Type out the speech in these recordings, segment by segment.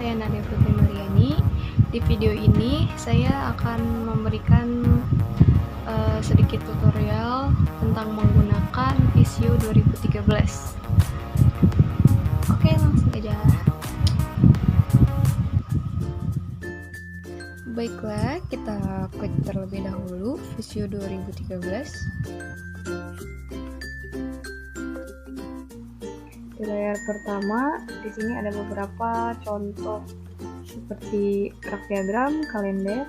saya Nadya Putri Mariani. Di video ini saya akan memberikan sedikit tutorial tentang menggunakan Visio 2013. Oke, langsung aja. Baiklah, kita klik terlebih dahulu Visio 2013. Di layar pertama, di sini ada beberapa contoh seperti graf diagram, kalender,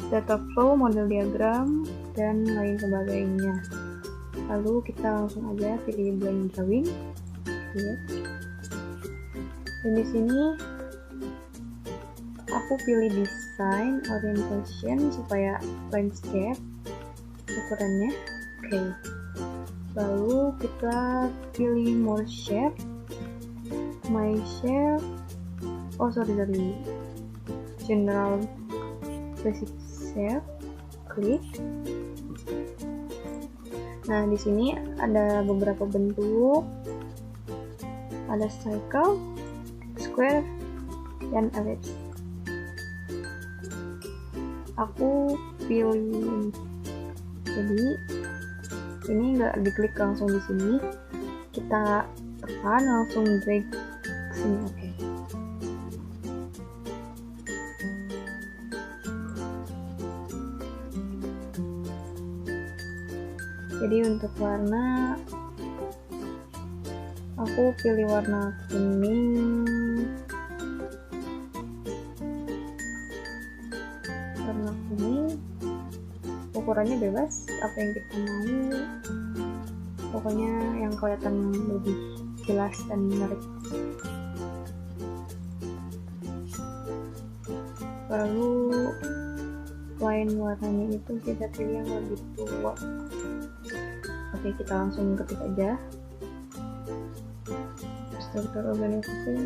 data flow, model diagram, dan lain sebagainya. Lalu kita langsung aja pilih blind drawing. Dan di sini aku pilih design orientation supaya landscape ukurannya. Oke. Lalu kita pilih more shape, my shape, general basic shape, klik. Nah, di sini ada beberapa bentuk, ada circle, square, dan ellipse. Aku pilih, jadi ini nggak diklik langsung di sini, kita tekan langsung drag ke sini. Oke. Jadi untuk warna, aku pilih warna kuning. Warna kuning, ukurannya bebas, apa yang kita mau, pokoknya yang kelihatan lebih jelas dan menarik. Lalu lain warnanya itu kita pilih yang lebih tua. Oke, kita langsung ketik aja struktur organisasi.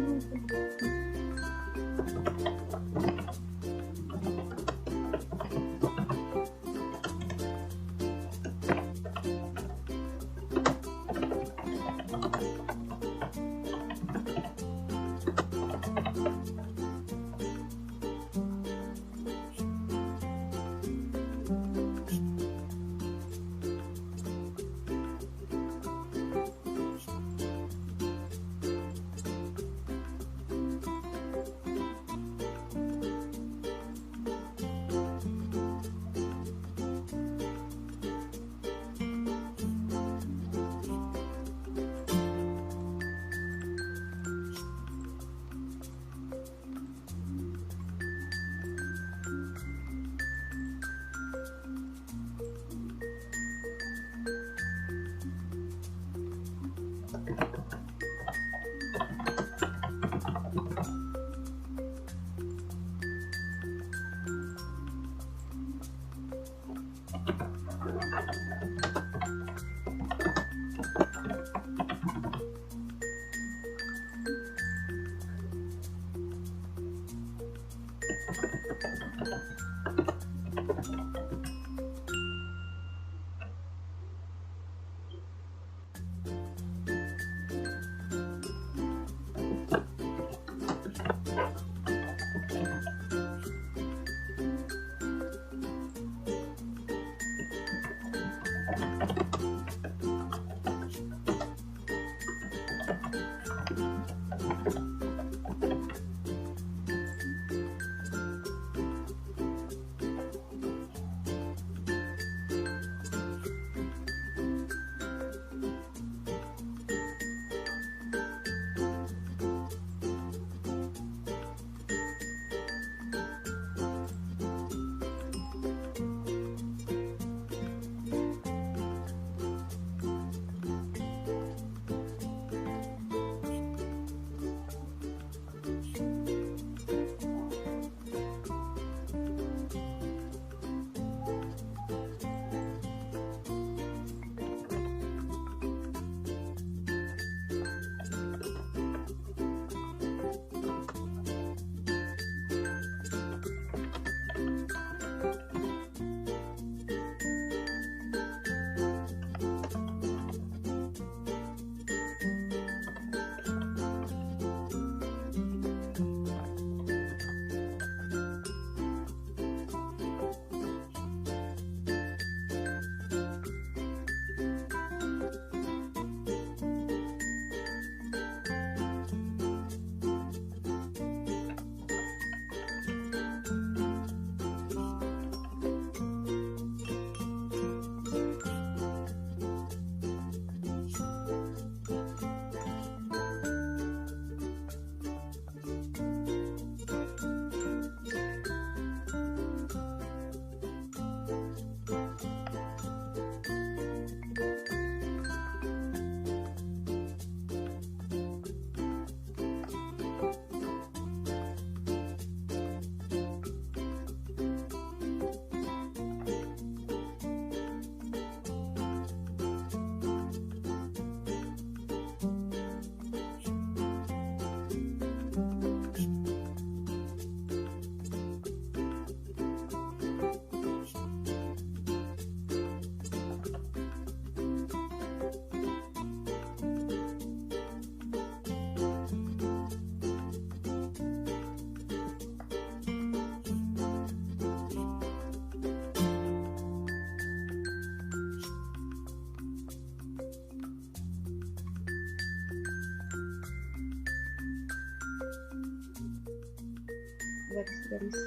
garis-garis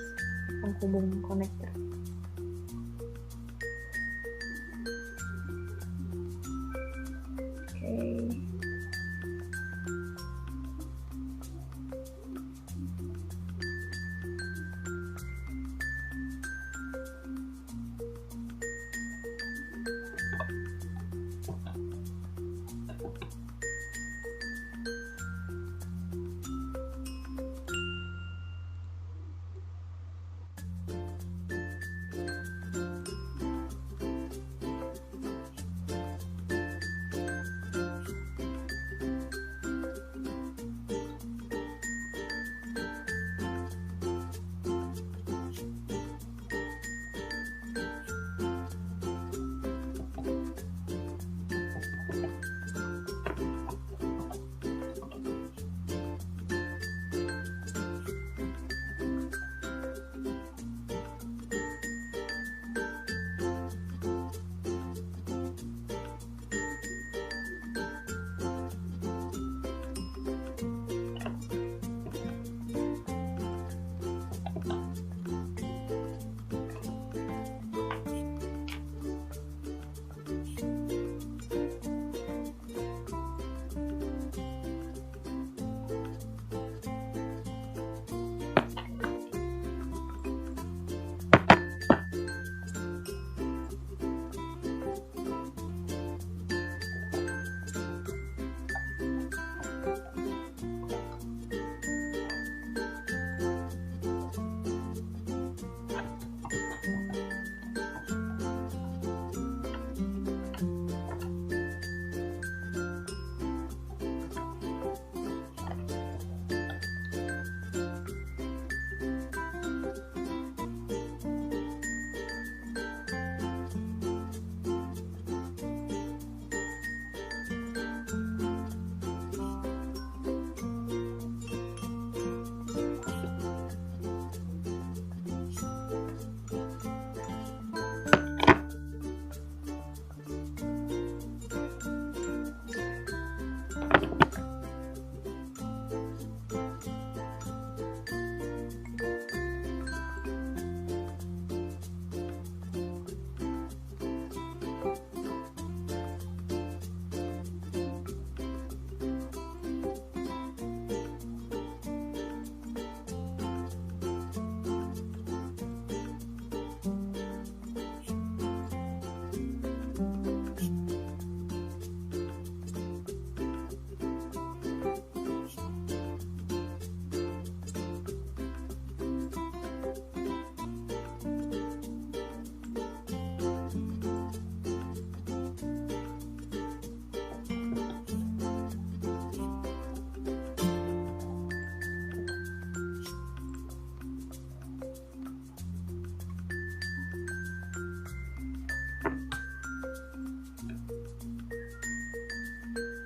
penghubung konektor. Oke.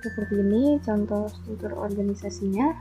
Seperti ini contoh struktur organisasinya.